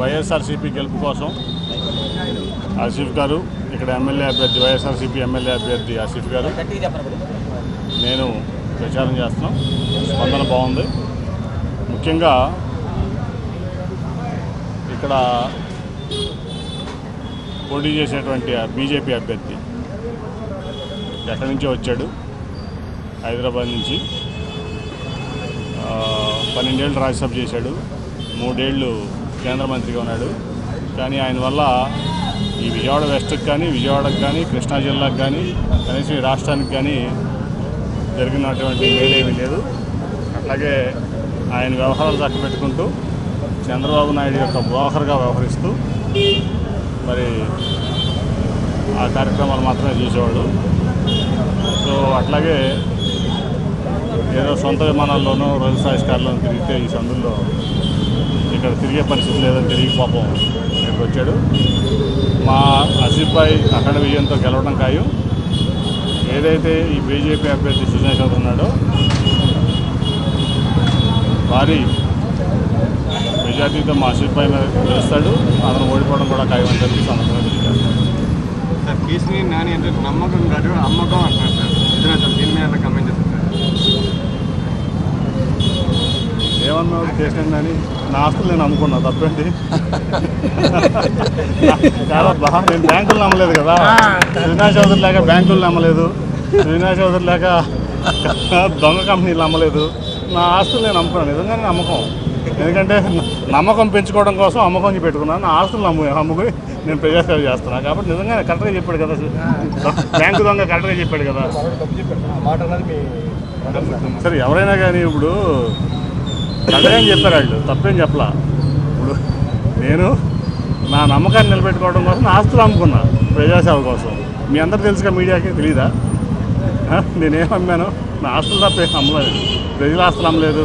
వైఎస్ఆర్సీపీ గెలుపు కోసం ఆసిఫ్ గారు, ఇక్కడ ఎమ్మెల్యే అభ్యర్థి వైఎస్ఆర్సీపీ ఎమ్మెల్యే అభ్యర్థి ఆసిఫ్ గారు, నేను ప్రచారం చేస్తున్నాం. స్పందన బాగుంది. ముఖ్యంగా ఇక్కడ పోటీ చేసేటువంటి బీజేపీ అభ్యర్థి ఎక్కడి నుంచో వచ్చాడు, హైదరాబాద్ నుంచి. 12 ఏళ్ళు రాజ్యసభ చేశాడు, 3 ఏళ్ళు కేంద్ర మంత్రిగా ఉన్నాడు. కానీ ఆయన వల్ల ఈ విజయవాడ వెస్ట్కి కానీ, విజయవాడకు కానీ, కృష్ణా జిల్లాకు కానీ, కనీసం ఈ రాష్ట్రానికి కానీ జరిగినటువంటి మేలేమీ లేదు. అట్లాగే ఆయన వ్యవహారాలు చక్కబెట్టుకుంటూ చంద్రబాబు నాయుడు యొక్క బ్రోకర్గా వ్యవహరిస్తూ మరి ఆ కార్యక్రమాలు మాత్రమే చేసేవాడు. సో అట్లాగే ఏదో సొంత విమానాల్లోనూ రోల్స్ రాయిస్ కార్లోనూ తిరిగితే ఈ సందుల్లో ఇక్కడ తిరిగే పరిస్థితి లేదని తిరిగి పాపం ఇక్కడికి వచ్చాడు. మా ఆసిఫ్ భాయ్ అఖండ విజయంతో గెలవడం ఖాయం. ఏదైతే ఈ బీజేపీ అభ్యర్థి సుజనా చౌదరి ఉన్నాడో భారీ మెజార్టీతో మా ఆసిఫ్ భాయ్ గెలుస్తాడు. అతను ఓడిపోవడం కూడా ఖాయం అని చెప్పి సందర్భంగా తెలియజేస్తాడు. సార్ కేసీఆర్ నాని అంటే నమ్మకం కాదు అమ్మకం అంటున్నారు సార్. సుజనా చౌదరి దీని మీద కమెంట్ చేస్తారు సార్. ఏమన్నాడు కేసీఆర్ నాని? నా ఆస్తులు నేను అమ్ముకున్నా, తప్పేంటి? కాదబ్బా, నేను బ్యాంకులు నమ్మలేదు కదా. సుజనా చౌదరి లేక బ్యాంకులు నమ్మలేదు, సుజనా చౌదరి లేక దొంగ కంపెనీలు నమ్మలేదు. నా ఆస్తులు నేను అమ్ముకున్నాను. నిజంగానే నమ్మకం. ఎందుకంటే నమ్మకం పెంచుకోవడం కోసం అమ్మకం పెట్టుకున్నాను. నా ఆస్తులు అమ్ముకుని నేను ప్రజాసేవ చేస్తున్నాను. కాబట్టి నిజంగానే కరెక్ట్గా చెప్పాడు కదా, బ్యాంకు దొంగ కరెక్ట్గా చెప్పాడు కదా. సరే, ఎవరైనా కానీ ఇప్పుడు కరెక్ట్గా చెప్పారు వాళ్ళు, తప్పేం చెప్పలా. ఇప్పుడు నేను నా నమ్మకాన్ని నిలబెట్టుకోవడం కోసం నా ఆస్తులు అమ్ముకున్నా ప్రజాసేవ కోసం. మీ అందరూ తెలుసుగా, మీడియాకి తెలీదా? నేనేం అమ్మాను? నా ఆస్తులు తప్పేం అమ్మలేదు, ప్రజల ఆస్తులు అమ్మలేదు.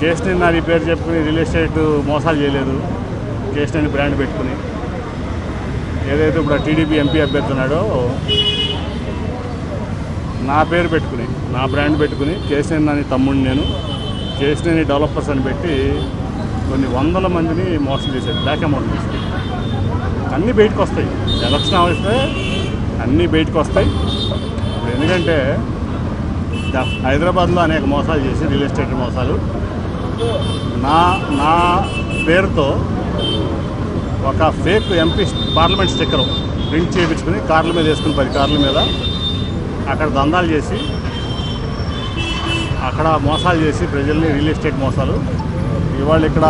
కేసీఆర్ నాని పేరు చెప్పుకుని రియల్ ఎస్టేట్ మోసాలు చేయలేదు. కేసీఆర్ బ్రాండ్ పెట్టుకుని ఏదైతే ఇప్పుడు టీడీపీ ఎంపీ అభ్యర్థి ఉన్నాడో నా పేరు పెట్టుకుని, నా బ్రాండ్ పెట్టుకుని కేసీఆర్ నాని తమ్ముడిని నేను, కేసీఆర్ డెవలపర్స్ అని పెట్టి కొన్ని వందల మందిని మోసం చేశాడు. బ్లాక్ అమౌంట్ చేశాడు. అన్నీ బయటకు వస్తాయి. ఎలక్షన్ వస్తే అన్నీ బయటకు వస్తాయి. ఎందుకంటే హైదరాబాద్లో అనేక మోసాలు చేసి రియల్ ఎస్టేట్ మోసాలు నా పేరుతో ఒక fake MP parliament sticker print చేయించుకుని కార్ల మీద వేసుకుని 10 కార్ల మీద అక్కడ దందాలు చేసి అక్కడ మోసాలు చేసి ప్రజల్ని రియల్ ఎస్టేట్ మోసాలు. ఇవాళ ఇక్కడ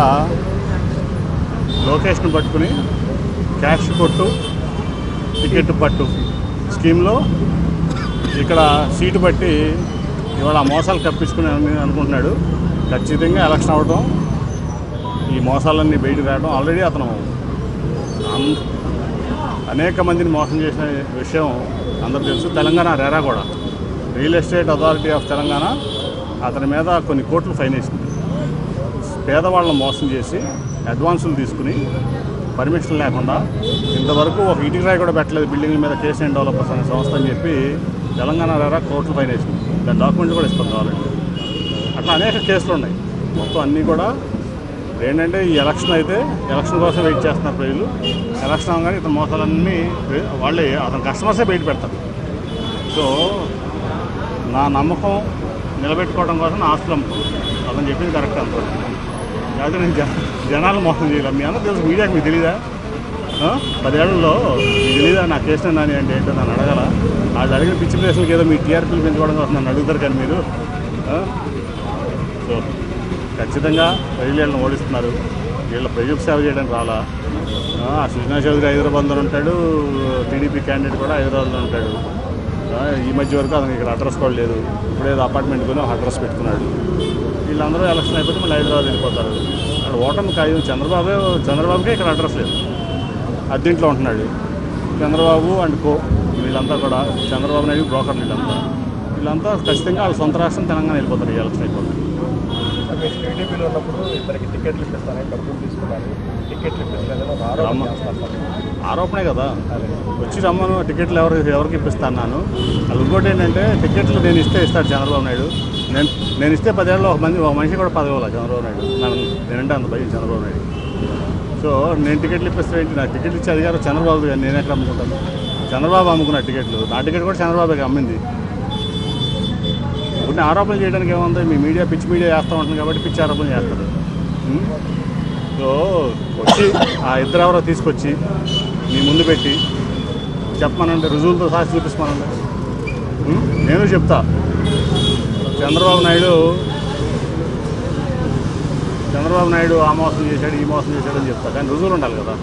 లొకేషన్ పట్టుకుని క్యాష్ కొట్టు టికెట్ పట్టు స్కీమ్లో ఇక్కడ సీటు బట్టి ఇవాళ ఆ మోసాలు కప్పించుకుని అనుకుంటున్నాడు. ఖచ్చితంగా ఎలక్షన్ అవ్వడం, ఈ మోసాలన్నీ బయటకు రావడం. ఆల్రెడీ అతను అనేక మందిని మోసం చేసిన విషయం అందరూ తెలుసు. తెలంగాణ రెరా కూడా, real estate authority of Telangana అతని మీద కొన్ని కోట్లు ఫైన్ వేసింది. పేదవాళ్ళని మోసం చేసి అడ్వాన్సులు తీసుకుని పర్మిషన్ లేకుండా ఇంతవరకు ఒక ఇటుక రాయి కూడా పెట్టలేదు బిల్డింగ్ల మీద. కేసీఆర్ డెవలపర్స్ అనే సంస్థ అని చెప్పి తెలంగాణ రెరా కోట్లు ఫైన్ వేసింది. దాని డాక్యుమెంట్లు కూడా ఇస్తాం కావాలండి. అట్లా అనేక కేసులు ఉన్నాయి. మొత్తం అన్నీ కూడా ఏంటంటే ఈ ఎలక్షన్ అయితే ఎలక్షన్ కోసం వెయిట్ చేస్తున్నారు ప్రజలు. ఎలక్షన్ అవగానే ఇతని మోసాలన్నీ వాళ్ళే అతని కస్టమర్సే బయట పెడతారు. సో నా నమ్మకం నిలబెట్టుకోవడం కోసం నా ఆస్తులు అమ్ముకున్నాను. అతను చెప్పింది కరెక్ట్ అంత. కాకపోతే నేను జనాలు మోసం చేయలేం. మీ అందరూ తెలుసు, మీడియాకి మీకు తెలీదా? 10 ఏళ్లలో మీకు తెలీదా నా కేసీఆర్ నాని అంటే ఏంటో నన్ను అడగాల? వాళ్ళు అడిగిన పిచ్చి ప్లేసులకి ఏదో మీ టీఆర్పీలు పెంచుకోవడం కోసం నన్ను అడుగుతారు. కానీ మీరు సో ఖచ్చితంగా ప్రజలను ఓడిస్తున్నారు. వీళ్ళ ప్రజలకు సేవ చేయడానికి రాలా. సుజనా చౌదరి హైదరాబాద్లో ఉంటాడు, టీడీపీ క్యాండిడేట్ కూడా హైదరాబాద్లో ఉంటాడు. ఈ మధ్య వరకు అతనికి ఇక్కడ అడ్రస్ కూడా లేదు. ఇప్పుడేదో అపార్ట్మెంట్ కొని ఒక అడ్రస్ పెట్టుకున్నాడు. వీళ్ళందరూ ఎలక్షన్ అయిపోతే మళ్ళీ హైదరాబాద్ వెళ్ళిపోతారు. అక్కడ ఓటమి ఖాయం. చంద్రబాబుకే ఇక్కడ అడ్రస్ లేదు, అద్దెంట్లో ఉంటున్నాడు. చంద్రబాబు అండ్ కో వీళ్ళంతా కూడా చంద్రబాబు నాయుడు బ్రోకర్లు. వీళ్ళంతా ఖచ్చితంగా వాళ్ళ సొంత రాష్ట్రం తెలంగాణ వెళ్ళిపోతారు ఈ ఎలక్షన్ అయిపోతారు. టీడీపీలో ఉన్నప్పుడు ఇద్దరికి టికెట్లు ఇప్పిస్తాను, డబ్బులు తీసుకున్నాను, టికెట్లు ఇప్పిస్తాను ఆరోపణే కదా. వచ్చి రమ్మను, టికెట్లు ఎవరికి ఇప్పిస్తాను. వాళ్ళు ఇంకోటి ఏంటంటే టికెట్లు నేను ఇస్తాడు చంద్రబాబు నాయుడు. నేను ఇస్తే 10 ఏళ్ళలో ఒక మనిషి కూడా పదవి ఇవ్వాలి చంద్రబాబు నాయుడు. నేనంటే అంత భయం చంద్రబాబు నాయుడు. సో నేను టికెట్లు ఇప్పిస్తే ఏంటి? నాకు టికెట్లు ఇచ్చే అధికారం చంద్రబాబు కానీ నేను ఎక్కడ అమ్ముకుంటాను? చంద్రబాబు అమ్ముకున్న టికెట్లు, నా టికెట్ కూడా చంద్రబాబుకి అమ్మింది. కొన్ని ఆరోపణలు చేయడానికి ఏముంది? మీ మీడియా పిచ్చి మీడియా చేస్తూ ఉంటుంది కాబట్టి పిచ్చి ఆరోపణలు చేస్తారు. సో వచ్చి ఆ ఇద్దరు ఎవరో తీసుకొచ్చి మీ ముందు పెట్టి చెప్పమనండి, రుజువులతో సాక్షి చూపిస్తామనండి. నేను చెప్తా, చంద్రబాబు నాయుడు ఆ మోసం చేశాడు, ఈ మోసం చేశాడని చెప్తా. కానీ రుజువులు ఉండాలి కదా.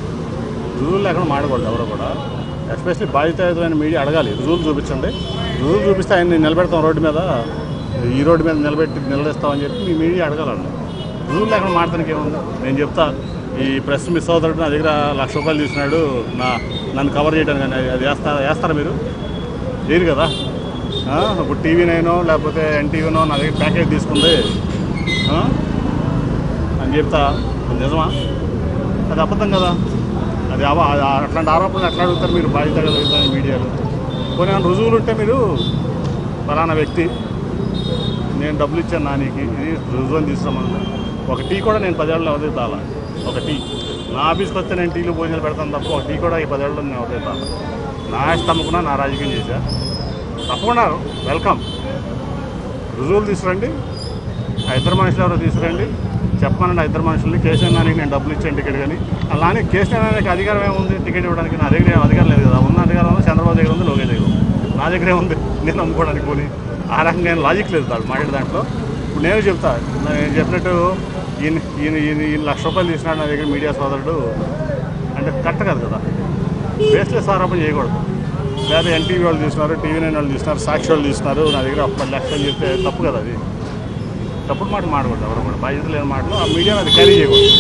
రుజువులు లేకుండా మాడకూడదు ఎవరో కూడా. ఎస్పెషల్లీ బాధ్యతాయుతమైన మీడియా అడగాలి, రుజువులు చూపించండి. రుజువులు చూపిస్తే ఆయన్ని నిలబెడతాం రోడ్డు మీద, ఈ రోడ్డు మీద నిలబెడతామని చెప్పి మీ మీడియా అడగాలండి. రుజువులు లేకుండా మాడటానికి ఏముంది? నేను చెప్తా, ఈ ప్రెస్ మిస్ అవుతాడు, నా దగ్గర ₹1,00,000 తీసుకున్నాడు నన్ను కవర్ చేయడానికి. అది వేస్తారా మీరు? చేయరు కదా. ఇప్పుడు TV9 లేకపోతే NTVనో నా దగ్గర ప్యాకేజ్ తీసుకుంది అని చెప్తా. నిజమా? అది అబద్ధం కదా. అది అట్లాంటి ఆరోపణలు ఎట్లా అడుగుతారు మీరు? బాధ్యత కదా మీడియాలో. కొన్ని రుజువులు ఉంటే మీరు ఫలానా వ్యక్తి నేను డబ్బులు ఇచ్చాను నానికి, ఇది రుజువు అని తీస్తామన్నా. ఒక టీ కూడా నేను 10 ఏళ్ళలో ఎవరైతే తాలా. ఒక టీ నా ఆఫీస్కి వస్తే నేను టీలో భోజనాలు పెడతాను తప్ప ఒక టీ కూడా ఈ 10 ఏళ్ళలో నేను ఎవరైతే తాలా. నా ఆస్తి అమ్ముకున్నా, నా రాజకీయం చేశా. తప్పకుండా వెల్కమ్. రుజువులు తీసుకురండి, ఆ ఇద్దరు మనుషులు ఎవరో తీసుకురండి, చెప్పమనండి. ఆ ఇద్దరు మనుషుల్ని కేసీఆర్ నానికి నేను డబ్బులు ఇచ్చాను టికెట్. కానీ అలానే కేసీఆర్ నానికి అధికారం ఏముంది టికెట్ ఇవ్వడానికి? నా దగ్గర అధికారం లేదు కదా. ఉన్న అధికారం చంద్రబాబు దగ్గర ఉంది, లోకేష్ దగ్గర ఉంది. నా దగ్గరే ఉంది నేను అమ్ముకోవడానికి. పోనీ ఆ రకంగా నేను లాజిక్ లేదు మాట్లాడే దాంట్లో. ఇప్పుడు నేను చెప్తా, నేను చెప్పినట్టు ఈయన ₹1,00,000 తీసుకున్నాడు నా దగ్గర మీడియా సోదరుడు అంటే కరెక్ట్ కాదు కదా. బేస్లెస్ ఆరోపణ చేయకూడదు. లేదా NTV వాళ్ళు తీసుకున్నారు, TV9 వాళ్ళు తీసుకున్నారు, సాక్షి వాళ్ళు తీసుకున్నారు, నా దగ్గర 10 లక్షలు చెప్తే తప్పు కదా. అది తప్పుడు మాట మాడకూడదు ఎవరు కూడా. బాధ్యత లేని మాటలు ఆ మీడియా అది క్యారీ చేయకూడదు.